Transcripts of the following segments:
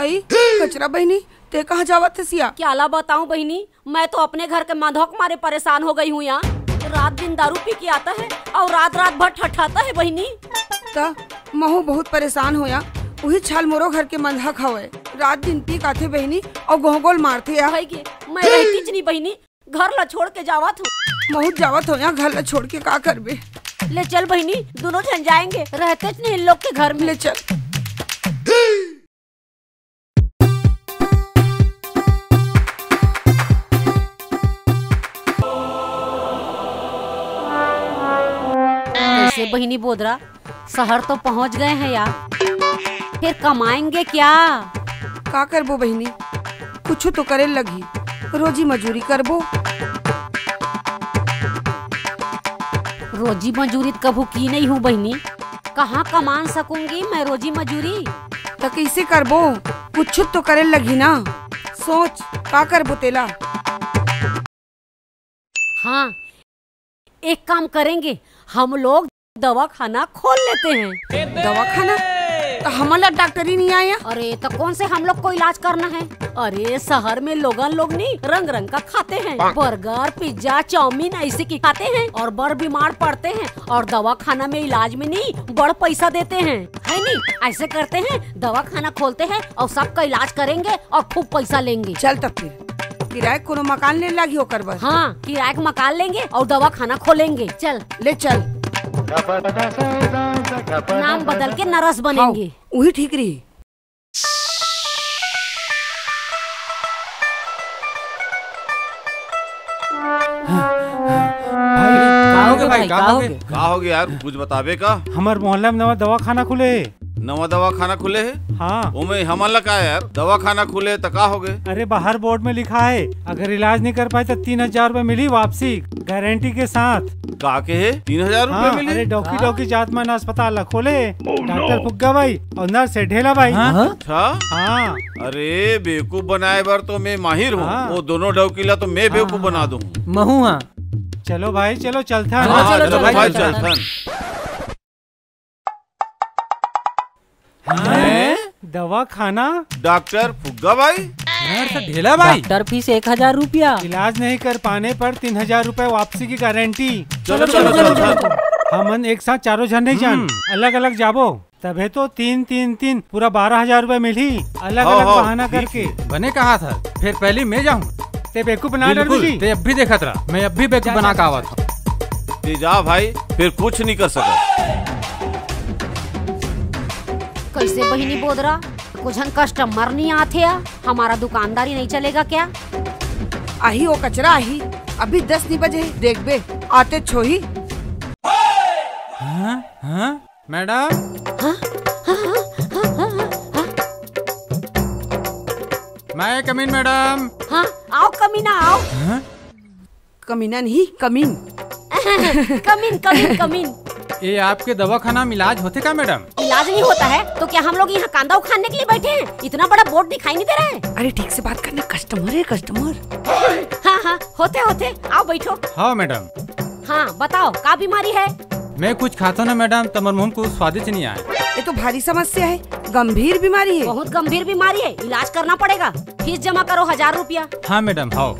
माई कचरा बहनी ते कहाँ जावत सिया? क्या ला बताऊं बहनी, मैं तो अपने घर के मधोक मारे परेशान हो गई हूँ यहाँ। रात दिन दारू पी के आता है और रात रात भर ठठाता है बहनी। ता महू बहुत परेशान होया, वही छाल मोरो घर के मंधा खावे, रात दिन पी काथे बहनी और गोगोल मारते या। मैं रहती नहीं बहनी, घर ला छोड़ के जावत हूँ। महू जावत हो या, घर ला छोड़ के का करबे? ले चल बहनी, दोनों जन जाएंगे, रहते नहीं इन लोग के घर में। ले चल। कैसे बहनी बोदरा, शहर तो पहुँच गए हैं यार, फिर कमाएंगे क्या? का करबो बहनी, कुछ तो करे लगी, रोजी मजूरी करबो। रोजी मजूरी कभू की नहीं हूँ बहनी, कहाँ कमा सकूंगी मैं रोजी मजूरी? तो कैसे करबो, कुछ तो करे लगी ना, सोच का करबो तेला। हाँ एक काम करेंगे, हम लोग दवा खाना खोल लेते हैं। दवा खाना? तो हमारा डॉक्टर ही नहीं आया? अरे तो कौन से हम लोग को इलाज करना है? अरे शहर में लोग नहीं रंग रंग का खाते हैं, बर्गर पिज्जा चाउमीन ऐसे की खाते हैं और बड़ बीमार पड़ते हैं, और दवा खाना में इलाज में नहीं बड़ पैसा देते हैं, है नहीं? ऐसे करते हैं, दवा खाना खोलते हैं और सबका इलाज करेंगे और खूब पैसा लेंगे। चल तब फिर किराए को मकान ले लगी होकर बस। हाँ किराए का मकान लेंगे और दवा खाना खोलेंगे। चल ले चल। नाम बदल के नरस बनेंगे। वही ठीक रही। भाई का हो गया यार, कुछ बताबे का? हमार मोहल्ला में नवा दवा खाना खुले। नवा दवा खाना खुले है? हाँ। उमे हमारा का यार, दवा खाना खुले तो का हो गए? अरे बाहर बोर्ड में लिखा है, अगर इलाज नहीं कर पाए तो 3000 रूपए मिली वापसी, गारंटी के साथ। का के है 3000 रूपए मिली? अरे डॉकी जातमान अस्पताल खोले, डॉक्टर फुग्गा भाई और नर्स ढेला भाई। अच्छा हाँ। अरे बेवकूफ बनाए बार तो मैं माहिर हूँ, वो दोनों डॉकीला तो मैं बेवकूफ बना दूँ। महू हाँ। चलो भाई चलो चलता चलो भाई चलता। दवा खाना डॉक्टर फुग्गा भाई, ढेला भाई। डॉक्टर फीस 1000 रुपया, इलाज नहीं कर पाने पर 3000 रूपए वापसी की गारंटी। चलो चलो चलो। हम एक साथ चारों जन नहीं जान, अलग अलग जाबो, तबे तो 3 पूरा 12000 रूपए मिली, अलग अलग बहाना करके। बने कहा था, फिर पहले मैं जाऊँ। ते बेवकूफ बना ते अब भी देखा था, मैं अब भी बेवकूफ बना का आवा था। ते जा भाई, फिर कुछ नहीं कर सका। कैसे बहिनी बोदरा, कुछ कस्टमर नहीं आते या? हमारा दुकानदारी नहीं चलेगा क्या? आही वो कचरा आही, अभी 10 नहीं बजे, देख बे आते छोही। मैडम मैं कमीन मैडम। हाँ आओ कमीना आओ। कमीना नहीं कमीन। कमीन कमीन कमीन। ये आपके दवाखाना में इलाज होते का मैडम? इलाज नहीं होता है तो क्या हम लोग यहाँ कांदा उखाड़ने के लिए बैठे हैं? इतना बड़ा बोर्ड दिखाई नहीं दे रहा है? अरे ठीक से बात करना, कस्टमर है कस्टमर। हाँ होते आओ बैठो। हाँ मैडम। हाँ बताओ क्या बीमारी है? मैं कुछ खाता ना मैडम, तमर मुंह को स्वादिष्ट नहीं आए। ये तो भारी समस्या है, गंभीर बीमारी है। बहुत गंभीर बीमारी है, इलाज करना पड़ेगा, फीस जमा करो 1000 रुपया। हाँ मैडम। हाँ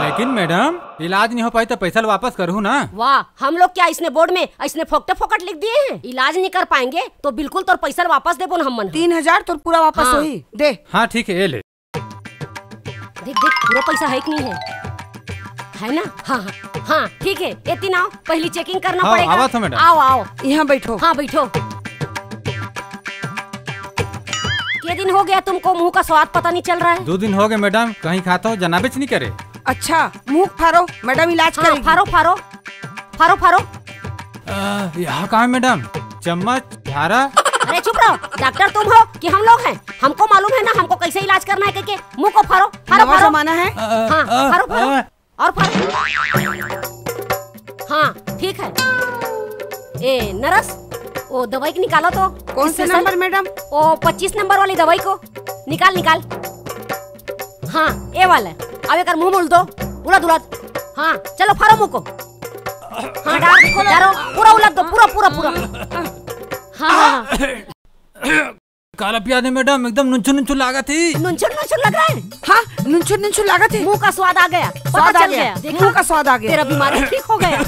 लेकिन मैडम इलाज नहीं हो पाई तो पैसा वापस करूँ ना? वाह, हम लोग क्या इसने बोर्ड में ऐसने फोकटे फोकट लिख दिए हैं? इलाज नहीं कर पाएंगे तो बिल्कुल तोर पैसा वापस दे बोल। हम 3000 तो पूरा वापस हाँ। होई दे। हाँ ठीक है, ये ले। देख पूरा पैसा है कि नहीं है ना? हाँ ठीक है, ये तीन आओ, पहली चेकिंग करना पड़ेगा। आवा तो मैडम। आओ यहाँ बैठो। हाँ बैठो। ये दिन हो गया तुमको मुंह का स्वाद पता नहीं चल रहा है? 2 दिन हो गए मैडम, कहीं खाता हो जनाबेच नहीं करे। अच्छा मुंह फारो, मैडम इलाज करेगी। फारो। यहाँ कहाँ मैडम? चम्मच धारा। अरे चुप रहो, डॉक्टर तुम हो कि हम लोग हैं? हमको मालूम है ना हमको कैसे इलाज करना है। के मुंह को फारो। जमाना है। हाँ फारो और फारो। हाँ ठीक है। ए नरस, वो दवाई निकालो तो। कौन से नंबर मैडम? वो 25 नंबर वाली दवाई को निकाल। हाँ ये वाला। अब एक मुंह मोल दो, उलट। हाँ चलो फारो मुंह को। हाँ डारो पूरा उलट दो, पूरा। हाँ काला प्याज मैडम एकदम नुनचू नुनचू लागा थी। नुनचुन नुनचुन लग रहा है। हाँ, नुनचुन नुनचुन लागत है। मुंह का स्वाद आ गया, स्वाद पता आ चल गया। गया, मुंह का स्वाद आ गया। तेरा बीमारी ठीक हो गया।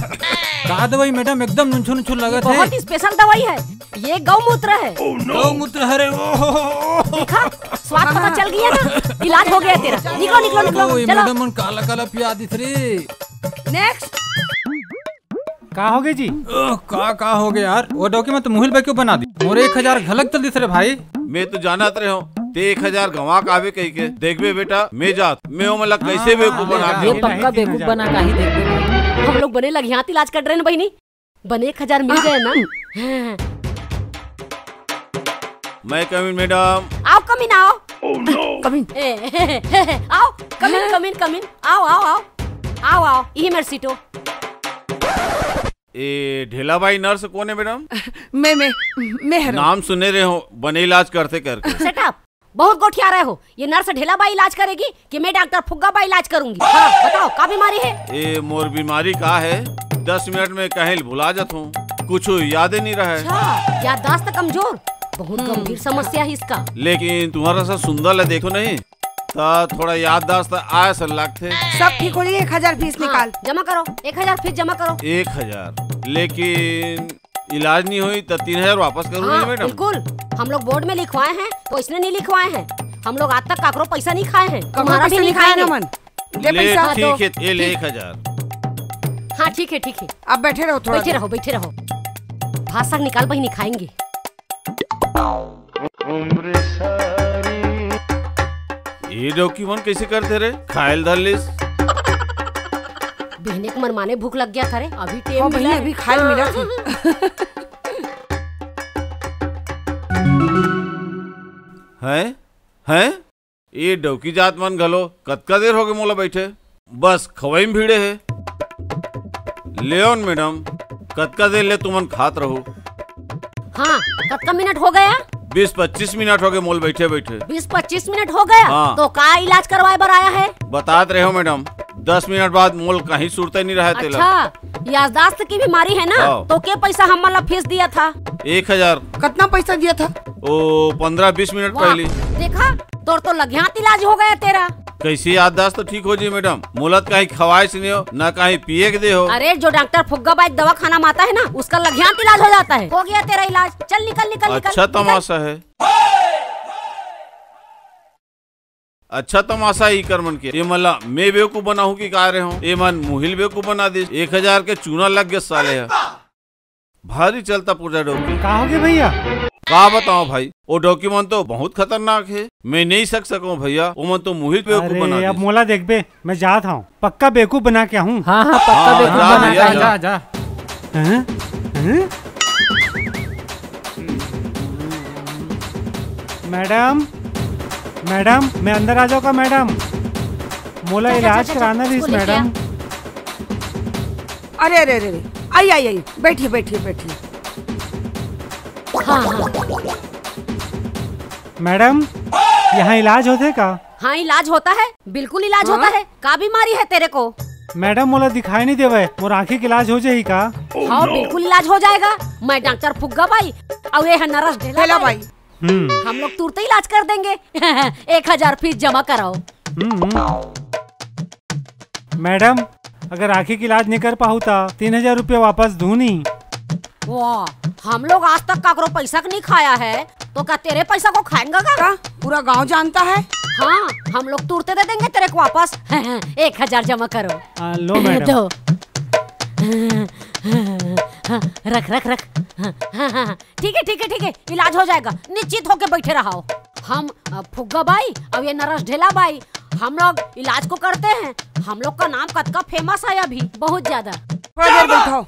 कहा दवाई मैडम एकदम नुनचू नुनचू लगा थे। बहुत ही स्पेशल दवाई है ये, गौमूत्र है। गौमूत्र है रे। देखा, स्वाद पता चल गया ना, इलाज हो गया तेरा। निकलो निकलो निकलो, चलो। मैडम मन काला काला प्याज दिख रे। नेक्स्ट। का हो गए जी? का हो गया यार? वो डॉक्यूमेंट मुहिल भाई क्यों बना दी? और 1000 घलक तो दिस रे भाई। मैं तो जानत रहे हूँ ते 1000 गवा कावे कही के देखबे बेटा मैं जात मैं ओ मतलब कैसे बेवकूफ बना ये के पक्का बेवकूफ बना का ही देख। हम लोग बने लग यहाँ इलाज कर रहे हैं बहनी, बने 1000 मिल गए ना। मैं कमिन मैडम। आओ कमीन आओ। कमिन। आओ कमीन कमीन कमीन, आओ आओ आओ आओ आओ, यही मेरी सीटो। ए ढेलाबाई नर्स कौन है मैडम? मैं हूँ। नाम सुने रहे हो बने इलाज करते करके। सेटअप बहुत गोठिया रहे हो। ये नर्स ढेलाबाई इलाज करेगी कि मैं डॉक्टर फुग्गाबाई इलाज करूंगी? हाँ, बताओ का बीमारी है? ए मोर बीमारी का है 10 मिनट में कहीं भुला जात हूँ, कुछ याद ही नहीं रहा है। अच्छा, याददाश्त कमजोर, बहुत गंभीर समस्या है इसका। लेकिन तुम्हारा सा सुंदर है देखो नहीं ता थोड़ा याददाश्त आया सन लगते। सब ठीक हो जाएगी। 1000 फीस निकाल। जमा करो, 1000 फीस जमा करो। 1000 लेकिन इलाज नहीं हुई तो 3000 वापस करूंगी हाँ, मैडम। बिल्कुल। हम लोग बोर्ड में लिखवाए हैं तो इसने नहीं लिखवाए हैं। हम लोग आज तक काकरो पैसा नहीं खाए हैं, तुम्हारा भी नहीं खाए ना मन। ले ले पैसा। ठीक है, ये ले 1000। हाँ ठीक है ठीक है, आप बैठे रहो थोड़ा। बैठे रहो बैठे रहो। भाषण निकाल बही नहीं खाएंगे। ये डॉक्यूमेंट कैसे करते रे? खायल धर लिस। बहने को मनमाने भूख लग गया था रे, अभी टेम हाँ, मिला भैया है। अभी खाए मिला थी। हैं ये डौकी जात मन घलो कतका देर हो गए मोला बैठे, बस खवाई में भीड़े है। लेओन मैडम कतका देर ले तुमन खात रहो। हाँ, कतका मिनट हो गया? 20-25 मिनट हो गए मोल बैठे बैठे। 20-25 मिनट हो गया। हाँ। तो का इलाज करवाए बर आया है? बतात रहे हो मैडम 10 मिनट बाद मोल कहीं सुरते नहीं रहा तेला। अच्छा, याददाश्त की बीमारी है ना, हाँ। तो क्या पैसा हम वाला फीस दिया था? 1000। कितना पैसा दिया था? ओ 15-20 मिनट वाह, पहले। देखा तोर तो लग्यात इलाज हो गया तेरा। कैसी याददाश्त तो ठीक हो जी मैडम, मोलत कहीं खवाए से नहीं हो न कहीं पिए के दे हो। अरे जो डॉक्टर फुग्गाबाई दवा खाना माता है ना, उसका लग्यात इलाज हो जाता है। हो गया तेरा इलाज, चल निकल निकल निकल। अच्छा तमाशा है, अच्छा तमाशा ही कर मन के। ये मला मैं बेवकूफ बना हूँ कि कह रहे हो? ये मन मुहिल बेवकूफ बना दे। 1000 के चूना लग गया साले है। भारी चलता पूरा डॉक्यूमेंट। का हो गए भैया? का बताओ भाई, वो डॉक्यूमेंट तो बहुत खतरनाक है, मैं नहीं सक सकूं भैया। वो मन तो मुहिल बेवकूफ बना अरे अब दे। मोला देख बे, मैं जात हूँ पक्का बेवकूफ बना के हूँ। हाँ हाँ पक्का हाँ, बेवकूफ जा बना भैया, के जा। जा। मैडम मैडम मैं अंदर आ जाऊँगा मैडम, मोला इलाज कराना थी इसको लेके मैडम। अरे अरे अरे आई आई आई, बैठिए बैठिए बैठिए। हाँ हाँ मैडम यहाँ इलाज होते का? हाँ, इलाज होता है, बिल्कुल इलाज होता है। का बीमारी है तेरे को? मैडम मोला दिखाई नहीं देवे, मोर आँखी के इलाज हो जाये का? हाँ बिल्कुल इलाज हो जाएगा। मैं डॉक्टर फुग्गाबाई और ये है नरस ढेलाबाई। हम लोग तुरंत इलाज कर देंगे। 1000 फीस जमा कराओ। मैडम अगर आँखी की इलाज नहीं कर पाऊँ तो 3000 रुपया वापस दूँ नहीं? वाह, हम लोग आज तक काकरो पैसा नहीं खाया है, तो क्या तेरे पैसा को खाएंगा का? पूरा गांव जानता है। हाँ, हम लोग तुरंत दे देंगे तेरे को वापस। 1000 जमा करो। लो मैडम। दो। रख रख रख। ठीक है ठीक है ठीक है, इलाज हो जाएगा, निश्चित होके बैठे रहो। हम फुग्गाबाई और ये नरस ढेलाबाई हम लोग इलाज को करते हैं। हम लोग का नाम कतका फेमस है अभी, बहुत ज्यादा। थोड़ा देर बैठो।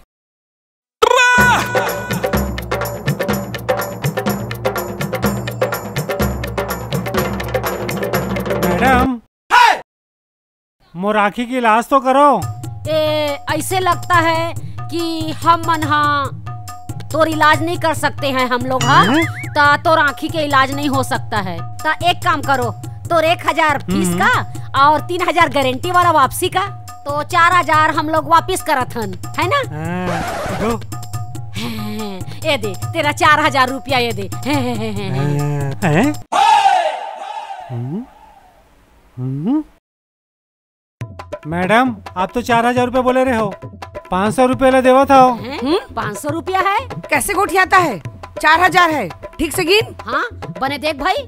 मैडम मोर आँखी की इलाज तो करो। ऐसे लगता है कि हम मनहा तोर इलाज नहीं कर सकते हैं हम लोग। हाँ, ता तोर आँखी के इलाज नहीं हो सकता है। ता एक काम करो, तोर 1000 फीस का और 3000 गारंटी वाला वापसी का, तो 4000 हम लोग वापिस करत हन, है ना? दो। ये दे तेरा 4000 रुपया, ये दे। हैं? मैडम आप तो 4000 रुपए बोले रहे हो, 500 रुपए ले देवा था। 500 रुपया है? कैसे गोठियाता है? 4000 है, ठीक से गिन। हाँ बने देख भाई।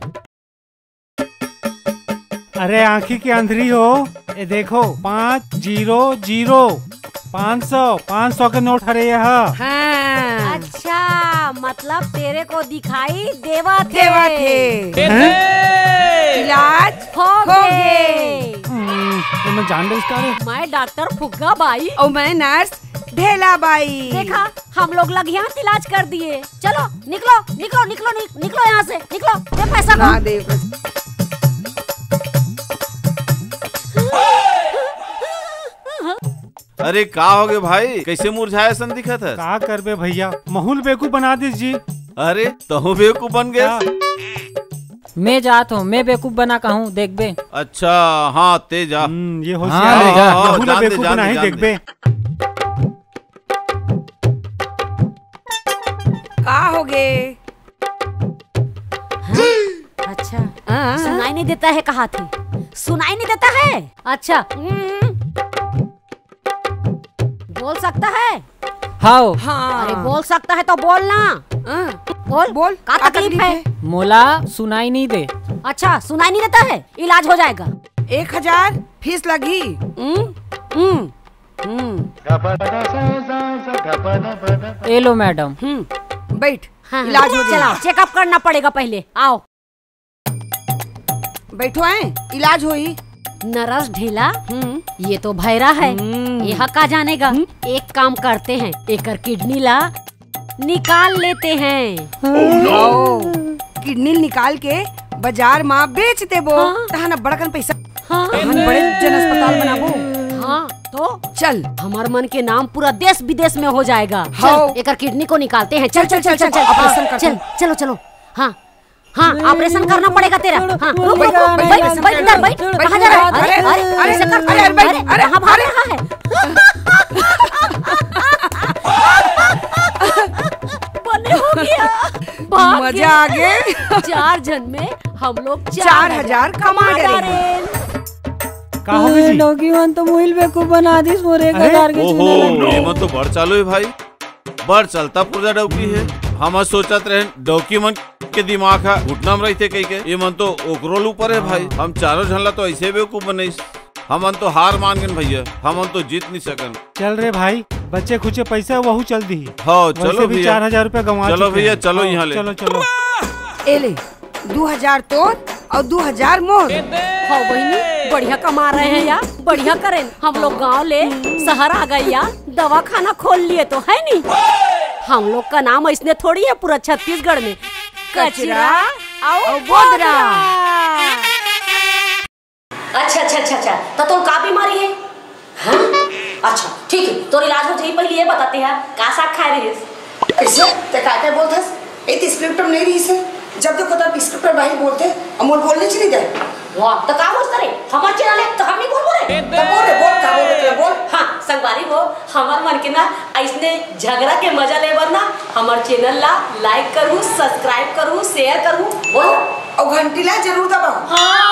अरे आँखी की अंधरी हो, ये देखो 500 500 के नोट हरे यहाँ। हाँ। अच्छा मतलब तेरे को दिखाई देवा थे। इलाज हो गए। तो मैं जान इसका रे। मैं डॉक्टर फुग्गा बाई और मैं नर्स ढेला बाई। देखा हम लोग लग यहाँ इलाज कर दिए। चलो निकलो निकलो निकलो निकलो यहाँ से, निकलो। दे पैसा को। हाँ दे। अरे का हो गए भाई, कैसे मुरझाया सन दिखत है? का करबे भैया, महूल बेवकूफ बना दीस जी। अरे तहु बेवकूफ बन गया। मैं जात हूँ, मैं बेवकूफ बना कहूँ देख बे। अच्छा हाँ ते जा। ये होशियार ले जा। महूल जान दे, बेवकूफ जान बना दे, ही जान देख बे। का हो गए? अच्छा सुनाई नहीं देता है, कहा थी सुनाई नहीं देता है। अच्छा बोल सकता है? हाँ हाँ। अरे बोल सकता है तो बोलना। बोल बोल का तकलीफ है? मोला सुनाई नहीं दे। अच्छा सुनाई नहीं देता है, इलाज हो जाएगा। 1000 फीस लगी। ए लो मैडम। बैठ, हाँ, इलाज हो जाएगा। चेकअप करना पड़ेगा पहले, आओ। बैठो है, इलाज होई। नरस ढीला, ये तो भैरा है, यह का जानेगा। एक काम करते हैं, एक किडनी ला निकाल लेते हैं। किडनी निकाल के बाजार में बेच देबो। हाँ। तहना बड़कन पैसा। हाँ। तहन बड़े जन अस्पताल बनाबो। हाँ तो चल हमार मन के नाम पूरा देश विदेश में हो जाएगा। हाँ। चल एक किडनी को निकालते हैं। चल चल चल चल चल ऑपरेशन करते चल हैं। चलो चलो। हाँ हाँ ऑपरेशन करना पड़ेगा तेरा। हाँ रुक रुक बैठ, बैठ बैठ, बैठ इधर बैठ। बैठ, कहाँ जा रहा है? अरे, अरे अरे, अरे ऐसे कर। अरे, बैठ, अरे, कहाँ भाग रहा है? बने हो गया, भाग मजा गए। आ गए। 4 जन में हम लोग 4000 कमा डाले। का हो गई जी? डॉक्यूमेंट तो मोहिल बेवकूफ बना दी। मोरे 1000 के ओहो चुने ये मन तो बढ़ चालू है भाई, बढ़ चलता पूरा डौकी है। हम सोचत रहे डॉक्यूमेंट के दिमाग है घुटना में रहते कहीं के, ये मन तो ओकरोल ऊपर है भाई। हम चारों झनला तो ऐसे बेवकूफ बने, हम तो हार मान गए भैया, हम तो जीत नहीं सकन। चल रे भाई, बच्चे खुचे पैसा वहू चल दी। हाँ चलो भी भैया, 4000 रुपए गंवा चलो चुके भैया, हैं। चलो हाँ, यहाँ ले। चलो चलो। ए ले 2000 तोर और 2000 मोर। हाँ बहनी बढ़िया कमा रहे हैं यार, बढ़िया करें। हम लोग गांव ले शहर आ गए यार, दवा खाना खोल लिए तो है नहीं। हम लोग का नाम इसने थोड़ी है पूरा छत्तीसगढ़ में, कचरा और गोदरा। अच्छा अच्छा अच्छा अच्छा, तो तुम का बीमारी है? हाँ? अच्छा ठीक है, तो इलाज हो जाए। पहले ये बताते हैं का साग खाए रहे? कैसे ते काय बोलथस? ए तो स्क्रिप्ट में नहीं रही से, जब देखो तब स्क्रिप्ट में बाहर बोलते, अमोल बोलने चली जाए। वाह तो का बोल करे? हमार चैनल है तो हम नहीं बोल बोले। तो बोल का बोल बोल। हाँ संगवारी वो हमार मन के ना ऐसने झगड़ा के मजा ले ना हमार चैनल ला लाइक करूँ, सब्सक्राइब करूँ, शेयर करूँ, बोल और घंटी ला जरूर दबाओ। हाँ।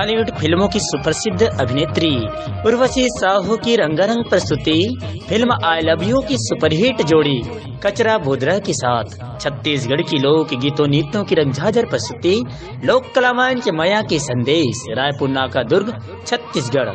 बॉलीवुड फिल्मों की सुप्रसिद्ध अभिनेत्री उर्वशी साहू की रंगारंग प्रस्तुति फिल्म आई लव यू की सुपरहिट जोड़ी कचरा बोदरा के साथ छत्तीसगढ़ की लोक गीतों नृत्यों की रंगझाझर प्रस्तुति लोक कला मंच माया के संदेश, रायपुर नाका दुर्ग, छत्तीसगढ़।